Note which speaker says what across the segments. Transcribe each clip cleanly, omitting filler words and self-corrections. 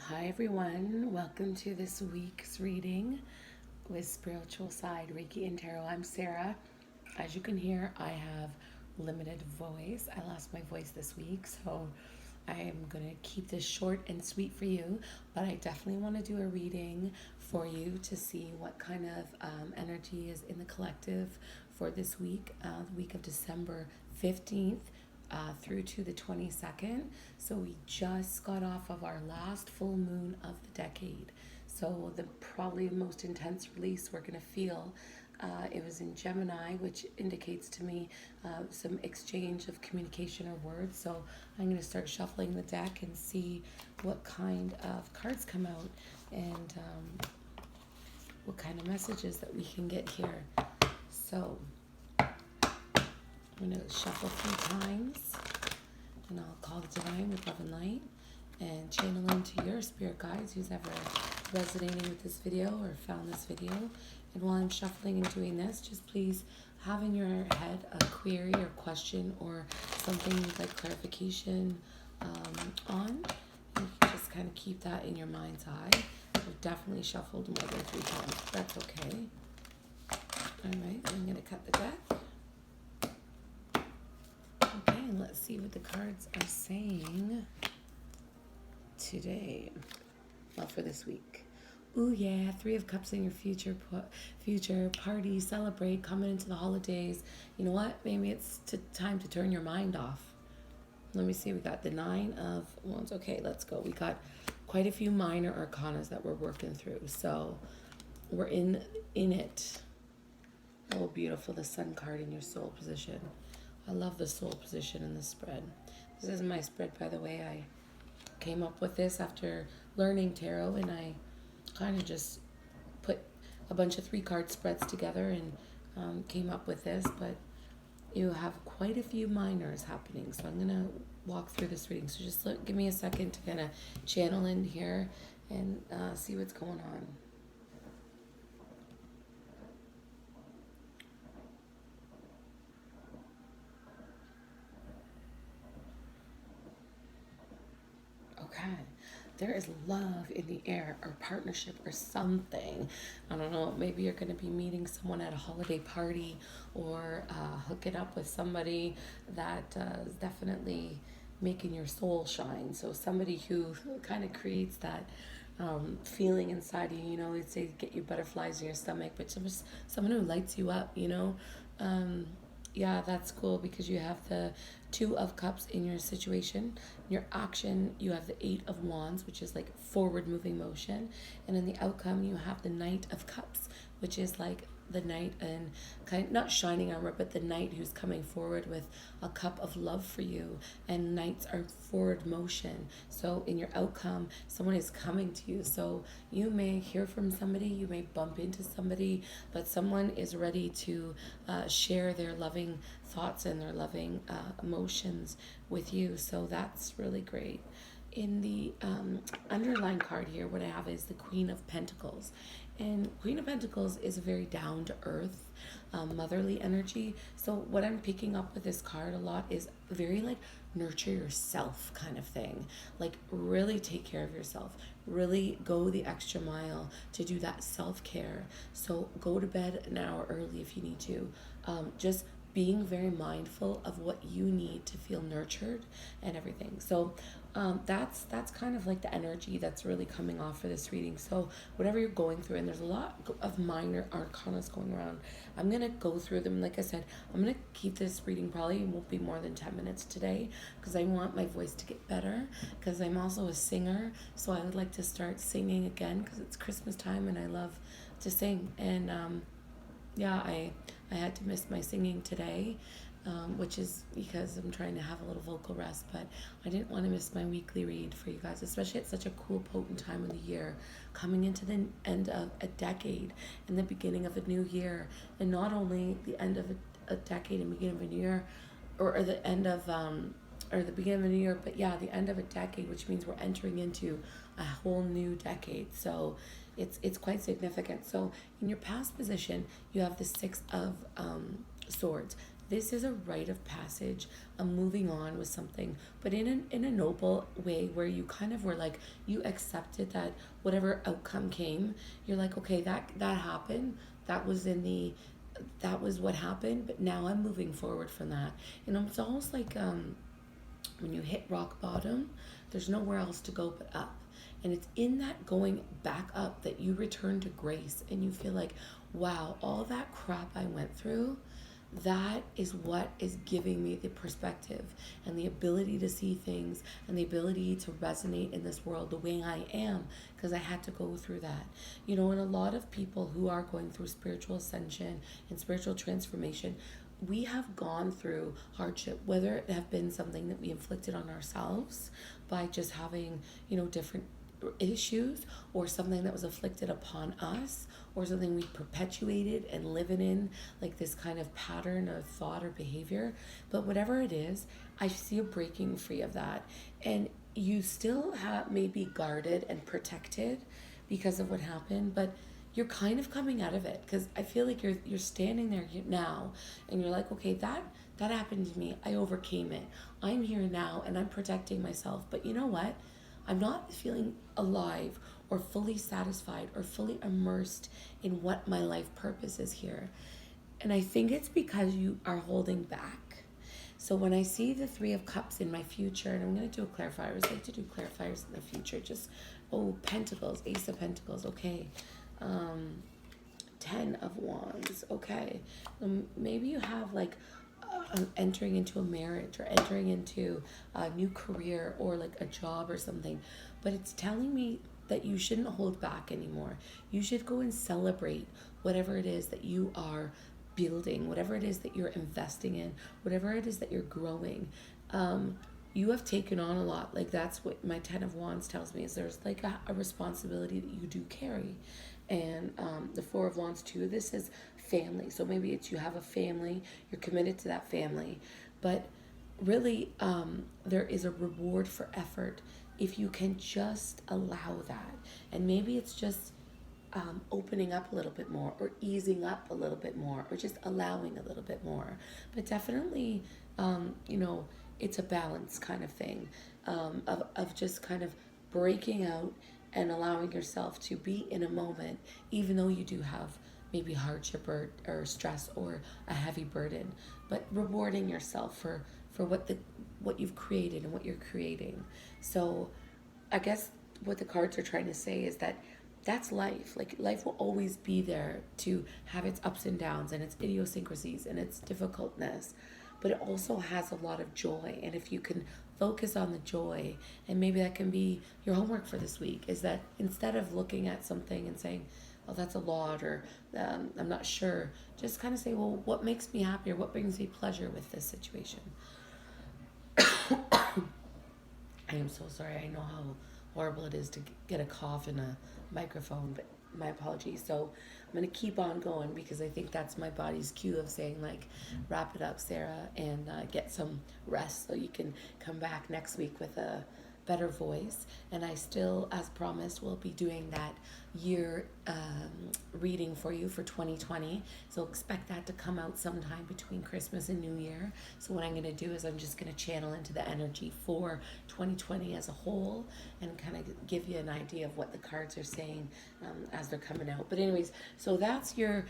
Speaker 1: Hi everyone, welcome to this week's reading with Spiritual Side Reiki and Tarot. I'm Sarah. As you can hear, I have limited voice. I lost my voice this week, so I am going to keep this short and sweet for you, but I definitely want to do a reading for you to see what kind of energy is in the collective for this week, the week of December 15th through to the 22nd. So we just got off of our last full moon of the decade. So the probably most intense release we're going to feel, it was in Gemini, which indicates to me some exchange of communication or words. So I'm going to start shuffling the deck and see what kind of cards come out and what kind of messages that we can get here. So I'm going to shuffle 3 times, and I'll call the divine with love and light and channel into your spirit guides who's ever resonating with this video or found this video. And while I'm shuffling and doing this, just please have in your head a query or question or something you'd like clarification on. You can just kind of keep that in your mind's eye. I've definitely shuffled more than 3 times. That's okay. All right, I'm going to cut the deck. Okay, and let's see what the cards are saying today. Well, for this week. Ooh, yeah, 3 of Cups in your future party, celebrate, coming into the holidays. You know what? Maybe it's time to turn your mind off. Let me see. We got the 9 of Wands. Okay, let's go. We got quite a few minor arcanas that we're working through. So we're in it. Oh, beautiful. The Sun card in your soul position. I love the soul position in this spread. This is my spread, by the way. I came up with this after learning tarot, and I kind of just put a bunch of 3-card spreads together and came up with this. But you have quite a few minors happening, so I'm going to walk through this reading. So just give me a second to kind of channel in here and see what's going on. Okay. There is love in the air or partnership or something. I don't know, maybe you're going to be meeting someone at a holiday party or hooking up with somebody that is definitely making your soul shine. So somebody who kind of creates that feeling inside you, you know, they'd say get your butterflies in your stomach, but someone who lights you up, you know. Yeah, that's cool because you have the 2 of Cups in your situation. In your action, you have the 8 of Wands, which is like forward moving motion. And in the outcome, you have the Knight of Cups, which is like the knight and kind of not shining armor, but the knight who's coming forward with a cup of love for you. And knights are forward motion. So in your outcome, someone is coming to you. So you may hear from somebody, you may bump into somebody, but someone is ready to share their loving thoughts and their loving emotions with you. So that's really great. In the underlying card here, what I have is the Queen of Pentacles. And Queen of Pentacles is a very down-to-earth, motherly energy. So what I'm picking up with this card a lot is very like nurture yourself kind of thing. Like really take care of yourself. Really go the extra mile to do that self-care. So go to bed an hour early if you need to. Just being very mindful of what you need to feel nurtured and everything. So that's kind of like the energy that's really coming off for this reading. So whatever you're going through, and there's a lot of minor arcanas going around, I'm going to go through them. Like I said, I'm going to keep this reading probably won't be more than 10 minutes today because I want my voice to get better because I'm also a singer. So I would like to start singing again because it's Christmas time and I love to sing. And yeah, I had to miss my singing today, which is because I'm trying to have a little vocal rest, but I didn't want to miss my weekly read for you guys, especially at such a cool, potent time of the year, coming into the end of a decade and the beginning of a new year. And not only the end of a decade and beginning of a new year, or the end of, or the beginning of a new year, but yeah, the end of a decade, which means we're entering into a whole new decade. So it's quite significant. So in your past position, you have the 6 of Swords. this is a rite of passage. I'm moving on with something, but in a noble way where you kind of were like, you accepted that whatever outcome came, you're like, okay, that happened. That was in the that was what happened, but now I'm moving forward from that. It's almost like when you hit rock bottom, there's nowhere else to go but up. And it's in that going back up that you return to grace and you feel like, wow, all that crap I went through, that is what is giving me the perspective and the ability to see things and the ability to resonate in this world the way I am, because I had to go through that. And a lot of people who are going through spiritual ascension and spiritual transformation, we have gone through hardship, whether it have been something that we inflicted on ourselves by just having, different issues, or something that was afflicted upon us, or something we perpetuated and living in, like this kind of pattern of thought or behavior. But whatever it is, I see a breaking free of that. And you still may be guarded and protected because of what happened, but you're kind of coming out of it, because I feel like you're standing there now and you're like, okay, that happened to me. I overcame it. I'm here now and I'm protecting myself. But you know what? I'm not feeling alive or fully satisfied or fully immersed in what my life purpose is here. And I think it's because you are holding back. So when I see the Three of Cups in my future, and I'm going to do a clarifier. I always like to do clarifiers in the future. Just, Pentacles, Ace of Pentacles, okay. 10 of Wands, okay. Maybe you have like entering into a marriage or entering into a new career or like a job or something, but it's telling me that you shouldn't hold back anymore. You should go and celebrate whatever it is that you are building, whatever it is that you're investing in, whatever it is that you're growing. You have taken on a lot. Like, that's what my 10 of Wands tells me, is there's like a responsibility that you do carry. And the Four of Wands too, this is family. So maybe it's you have a family, you're committed to that family. But really, there is a reward for effort if you can just allow that. And maybe it's just opening up a little bit more, or easing up a little bit more, or just allowing a little bit more. But definitely, it's a balance kind of thing, of just kind of breaking out and allowing yourself to be in a moment, even though you do have maybe hardship or stress or a heavy burden, but rewarding yourself for what you've created and what you're creating. So I guess what the cards are trying to say is that that's life. Like, life will always be there to have its ups and downs and its idiosyncrasies and its difficultness, but it also has a lot of joy. And if you can focus on the joy, and maybe that can be your homework for this week, is that instead of looking at something and saying, oh, that's a lot, or I'm not sure, just kind of say, well, what makes me happy, or what brings me pleasure with this situation? I am so sorry. I know how horrible it is to get a cough in a microphone, but my apologies. So I'm going to keep on going, because I think that's my body's cue of saying, like, wrap it up, Sarah, and get some rest so you can come back next week with a better voice. And I still, as promised, will be doing that year reading for you for 2020. So expect that to come out sometime between Christmas and New Year. So what I'm going to do is I'm just going to channel into the energy for 2020 as a whole, and kind of give you an idea of what the cards are saying as they're coming out. But anyways, so that's your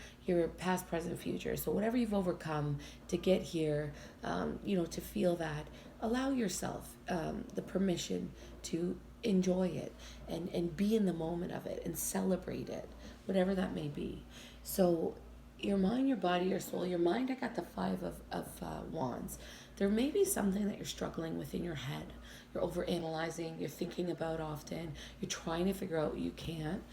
Speaker 1: past, present, future. So whatever you've overcome to get here, to feel that, allow yourself the permission to enjoy it and be in the moment of it and celebrate it, whatever that may be. So your mind, your body, your soul. Your mind, I got the Five of Wands. There may be something that you're struggling with in your head. You're overanalyzing, you're thinking about often, you're trying to figure out what you can't.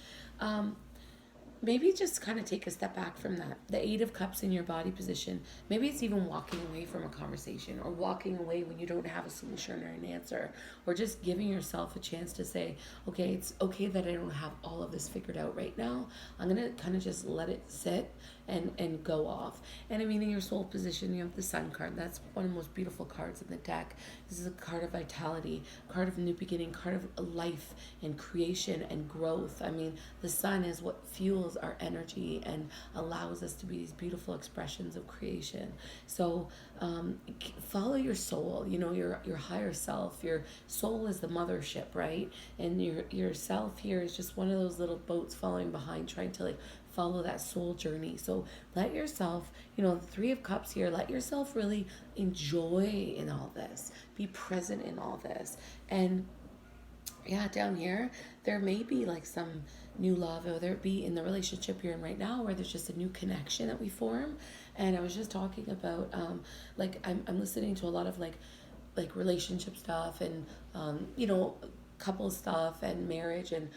Speaker 1: Maybe just kind of take a step back from that. The Eight of Cups in your body position. Maybe it's even walking away from a conversation, or walking away when you don't have a solution or an answer, or just giving yourself a chance to say, okay, it's okay that I don't have all of this figured out right now. I'm going to kind of just let it sit and go off. And I mean, in your soul position, you have the Sun card. That's one of the most beautiful cards in the deck. This is a card of vitality, card of new beginning, card of life and creation and growth. I mean, the Sun is what fuels our energy and allows us to be these beautiful expressions of creation. So follow your soul, you know, your higher self. Your soul is the mothership, right? And your self here is just one of those little boats following behind, trying to like follow that soul journey. So let yourself, you know, the Three of Cups here, let yourself really enjoy in all this, be present in all this. And yeah, down here, there may be like some new love, or there be in the relationship you're in right now where there's just a new connection that we form. And I was just talking about, like, I'm listening to a lot of like relationship stuff and, you know, couple stuff and marriage and,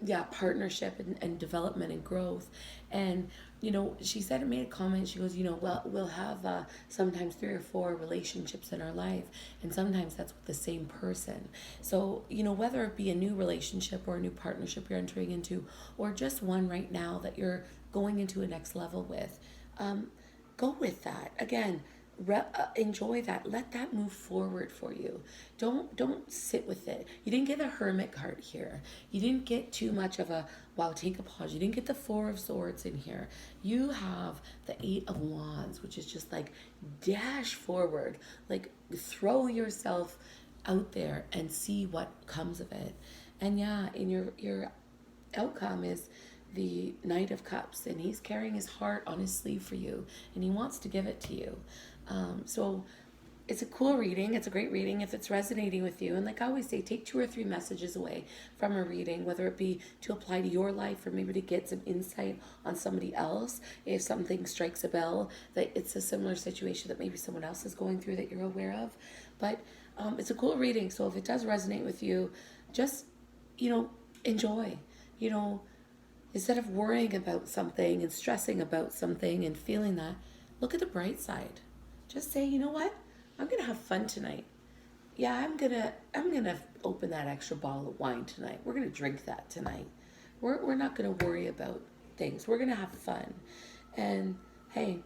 Speaker 1: yeah, partnership and development and growth. And you know, she said, made a comment, she goes, you know, well, we'll have sometimes 3 or 4 relationships in our life, and sometimes that's with the same person. So you know, whether it be a new relationship or a new partnership you're entering into, or just one right now that you're going into a next level with, go with that. Again, enjoy that. Let that move forward for you. Don't sit with it. You didn't get a Hermit card here. You didn't get too much of a, wow, take a pause. You didn't get the Four of Swords in here. You have the Eight of Wands, which is just like dash forward, like throw yourself out there and see what comes of it. And yeah, in your outcome is the Knight of Cups, and he's carrying his heart on his sleeve for you, and he wants to give it to you. So it's a cool reading. It's a great reading if it's resonating with you. And like I always say, take 2 or 3 messages away from a reading, whether it be to apply to your life or maybe to get some insight on somebody else. If something strikes a bell, that it's a similar situation that maybe someone else is going through that you're aware of. But it's a cool reading. So if it does resonate with you, just, you know, enjoy. You know, instead of worrying about something and stressing about something and feeling that, look at the bright side. Just say, you know what? I'm going to have fun tonight. Yeah, I'm going to open that extra bottle of wine tonight. We're going to drink that tonight. We're not going to worry about things. We're going to have fun. And hey,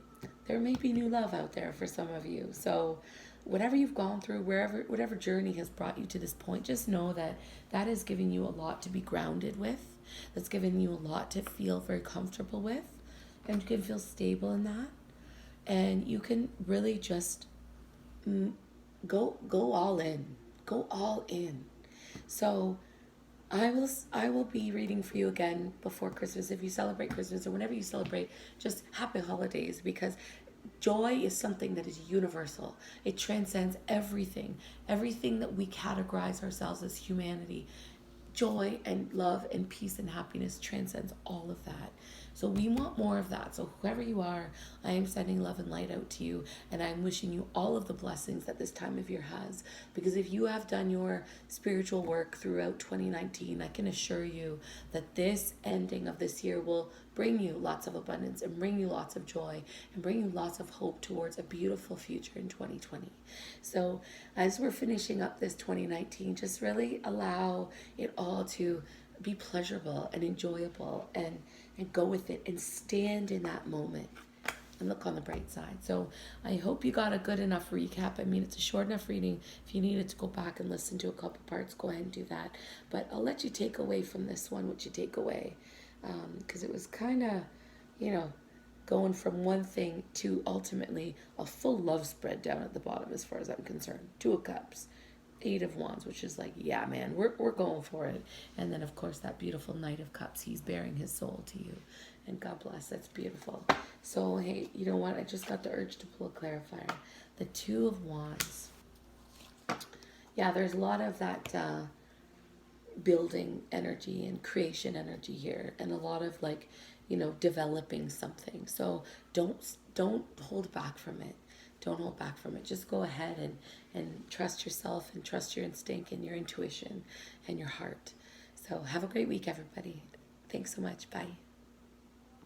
Speaker 1: there may be new love out there for some of you. So whatever you've gone through, whatever journey has brought you to this point, just know that that is giving you a lot to be grounded with. That's giving you a lot to feel very comfortable with, and you can feel stable in that. And you can really just go all in. Go all in. So I will be reading for you again before Christmas. If you celebrate Christmas or whenever you celebrate, just happy holidays, because joy is something that is universal. It transcends everything that we categorize ourselves as humanity. Joy and love and peace and happiness transcends all of that. So we want more of that. So whoever you are, I am sending love and light out to you, and I'm wishing you all of the blessings that this time of year has. Because if you have done your spiritual work throughout 2019, I can assure you that this ending of this year will bring you lots of abundance and bring you lots of joy and bring you lots of hope towards a beautiful future in 2020. So as we're finishing up this 2019, just really allow it all to be pleasurable and enjoyable, and go with it and stand in that moment and look on the bright side. So I hope you got a good enough recap. I mean, it's a short enough reading. If you needed to go back and listen to a couple parts, go ahead and do that. But I'll let you take away from this one what you take away, because it was kind of, you know, going from one thing to ultimately a full love spread down at the bottom as far as I'm concerned. 2 of Cups. 8 of Wands, which is like, yeah, man, we're going for it. And then, of course, that beautiful Knight of Cups. He's bearing his soul to you. And God bless. That's beautiful. So, hey, you know what? I just got the urge to pull a clarifier. The 2 of Wands. Yeah, there's a lot of that building energy and creation energy here. And a lot of, like, you know, developing something. So don't hold back from it. Don't hold back from it. Just go ahead and trust yourself and trust your instinct and your intuition and your heart. So have a great week, everybody. Thanks so much. Bye.